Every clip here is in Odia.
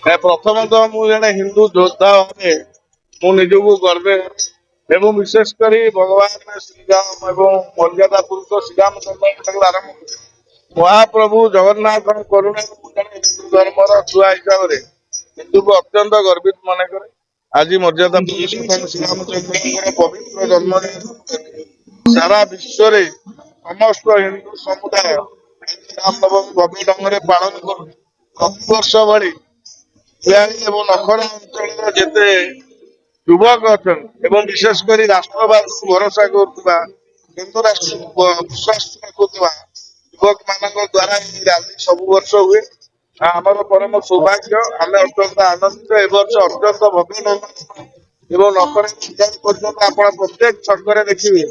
ପ୍ରଥମତଃ ମୁଁ ଜଣେ ହିନ୍ଦୁ ଯୋଦ୍ଧା ଭାବେ ମୁଁ ନିଜକୁ ଗର୍ବେ ଏବଂ ବିଶେଷ କରି ଭଗବାନ ଶ୍ରୀରାମ ଏବଂ ମର୍ଯ୍ୟାଦା ପୁରୁଷ ଶ୍ରୀରାମଚନ୍ଦ୍ରଙ୍କ ଠାରୁ ଆରମ୍ଭ କରି ମହାପ୍ରଭୁ ଜଗନ୍ନାଥଙ୍କ କରୁଣାରେ ମୁଁ ଜଣେ ହିନ୍ଦୁ ଧର୍ମର ଛୁଆ ହିସାବରେ ହିନ୍ଦୁକୁ ଅତ୍ୟନ୍ତ ଗର୍ବିତ ମନେ କରେ। ଆଜି ମର୍ଯ୍ୟାଦା ପୁରୁଷୋତ୍ତମ ଶ୍ରୀରାମଚନ୍ଦ୍ରଙ୍କର ପବିତ୍ର ଜନ୍ମଦିନ ସାରା ବିଶ୍ୱରେ ସମସ୍ତ ହିନ୍ଦୁ ସମୁଦାୟ ରାମନବମୀ ଭବ୍ୟ ଢଙ୍ଗରେ ପାଳନ କରୁ। ପ୍ରତିବର୍ଷ ଭଳି ଏବଂ ନଖରା ଅଞ୍ଚଳର ଯେତେ ଯୁବକ ଅଛନ୍ତି ଏବଂ ବିଶେଷ କରି ରାଷ୍ଟ୍ରବାଦକୁ ଭରସା କରୁଥିବା ହିନ୍ଦୁ ରାଷ୍ଟ୍ରକୁ ବିଶ୍ୱାସ ରଖୁଥିବା ଯୁବକ ମାନଙ୍କ ଦ୍ଵାରା ଏହି ରାଲି ସବୁ ବର୍ଷ ହୁଏ। ଆମର ପରମ ସୌଭାଗ୍ୟ, ଆମେ ଅତ୍ୟନ୍ତ ଆନନ୍ଦିତ। ଏ ବର୍ଷ ଅତ୍ୟନ୍ତ ଭବ୍ୟ ଏବଂ ନଖରା ପର୍ଯ୍ୟନ୍ତ ଆପଣ ପ୍ରତ୍ୟେକ ଛକରେ ଦେଖିବେ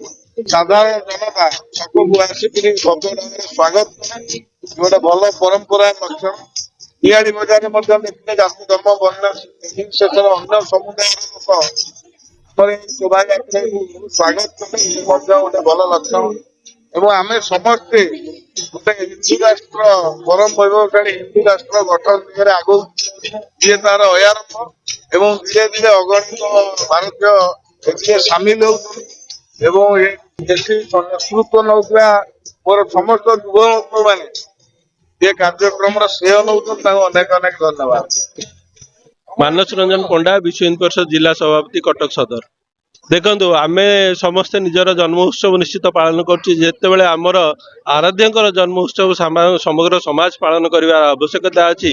ସାଧାରଣ ଜନତା ଛକକୁ ଆସିକିରି ଭବ୍ୟ ଢଙ୍ଗରେ ସ୍ୱାଗତ କରେ। ଗୋଟେ ଭଲ ପରମ୍ପରା ଲକ୍ଷଣ। ତିଆଳି ବଜାରରେ ମଧ୍ୟ ଦେଖିଲେ ଜାତି ଧର୍ମ ବର୍ଣ୍ଣ ନିର୍ବିଶେଷରେ ଅନ୍ୟ ସମୁଦାୟର ଲୋକ ଆମର ଏହି ଶୋଭାଯାତ୍ରାକୁ ସ୍ୱାଗତ କଲେ ମଧ୍ୟ ଗୋଟେ ଭଲ ଲକ୍ଷଣ। ଏବଂ ଆମେ ସମସ୍ତେ ଗୋଟେ ହିନ୍ଦୁ ରାଷ୍ଟ୍ର ପରମ ବୈଭବଶାଳୀ ହିନ୍ଦୁ ରାଷ୍ଟ୍ର ଗଠନ ଦିଗରେ ଆଗକୁ ଯିଏ ତାର ଅୟାରମ୍ଭ ଏବଂ ଧୀରେ ଧୀରେ ଅଗଣିତ ଭାରତୀୟ ଏଥିରେ ସାମିଲ ହଉଛନ୍ତି ଏବଂ ଏଠି ନେତୃତ୍ୱ ନେଉଥିବା ମୋର ସମସ୍ତ ଯୁବକ ମାନେ ଏ କାର୍ଯ୍ୟକ୍ରମର ଶ୍ରେୟ ନେଉଛନ୍ତି, ତାଙ୍କୁ ଅନେକ ଅନେକ ଧନ୍ୟବାଦ। ମାନସ ରଞ୍ଜନ ପଣ୍ଡା, ବିଶ୍ୱ ହିନ୍ଦୁ ପରିଷଦ ଜିଲ୍ଲା ସଭାପତି, କଟକ ସଦର। ଦେଖନ୍ତୁ, ଆମେ ସମସ୍ତେ ନିଜର ଜନ୍ମ ଉତ୍ସବ ନିଶ୍ଚିତ ପାଳନ କରୁଛୁ। ଯେତେବେଳେ ଆମର ଆରାଧ୍ୟଙ୍କର ଜନ୍ମ ଉତ୍ସବ ସମଗ୍ର ସମାଜ ପାଳନ କରିବାର ଆବଶ୍ୟକତା ଅଛି,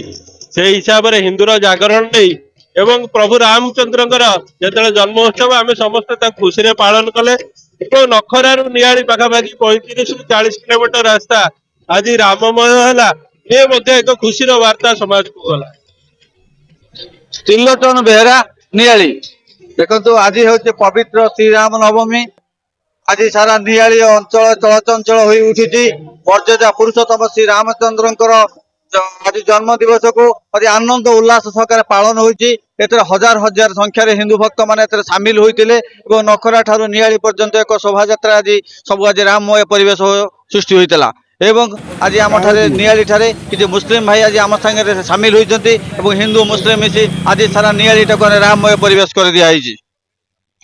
ସେଇ ହିସାବରେ ହିନ୍ଦୁର ଜାଗରଣ ନେଇ ଏବଂ ପ୍ରଭୁ ରାମଚନ୍ଦ୍ରଙ୍କର ଯେତେବେଳେ ଜନ୍ମ ଉତ୍ସବ ଆମେ ସମସ୍ତେ ତାକୁ ଖୁସିରେ ପାଳନ କଲେ ଏବଂ ନଖରାରୁ ନିଆଳି ପାଖାପାଖି 35ରୁ 40 କିଲୋମିଟର ରାସ୍ତା ଆଜି ରାମମୟ ହେଲା। ଏ ମଧ୍ୟ ଏକ ଖୁସିର ବାର୍ତ୍ତା ସମାଜକୁ ଗଲା। ତ୍ରିଲୋଚନ ବେହେରା, ନିଆଳି। ଦେଖନ୍ତୁ, ଆଜି ହେଉଛି ପବିତ୍ର ଶ୍ରୀରାମ ନବମୀ। ଆଜି ସାରା ନିଆଳି ଅଞ୍ଚଳ ଚଳଚଞ୍ଚଳ ହୋଇ ଉଠିଛି। ମର୍ଯ୍ୟାଦା ପୁରୁଷୋତ୍ତମ ଶ୍ରୀରାମଚନ୍ଦ୍ରଙ୍କର ଆଜି ଜନ୍ମ ଦିବସକୁ ଆଜି ଆନନ୍ଦ ଉଲ୍ଲାସ ସହକାରେ ପାଳନ ହୋଇଛି। ଏଥିରେ ହଜାର ହଜାର ସଂଖ୍ୟାରେ ହିନ୍ଦୁ ଭକ୍ତ ମାନେ ଏଥିରେ ସାମିଲ ହୋଇଥିଲେ ଏବଂ ନଖରା ଠାରୁ ନିଆଳି ପର୍ଯ୍ୟନ୍ତ ଏକ ଶୋଭାଯାତ୍ରା ଆଜି ରାମମୟ ପରିବେଶ ସୃଷ୍ଟି ହୋଇଥିଲା। ଏବଂ ଆଜି ଆମଠାରେ ନିଆଳି ଠାରେ କିଛି ମୁସଲିମ ଭାଇ ଆଜି ଆମ ସାଙ୍ଗରେ ସାମିଲ ହୋଇଛନ୍ତି ଏବଂ ହିନ୍ଦୁ ମୁସଲିମ ମିଶି ଆଜି ସାରା ନିଆଳିଟାକୁ ରାମମୟ ପରିବେଶ କରିଦିଆଯାଇଛି।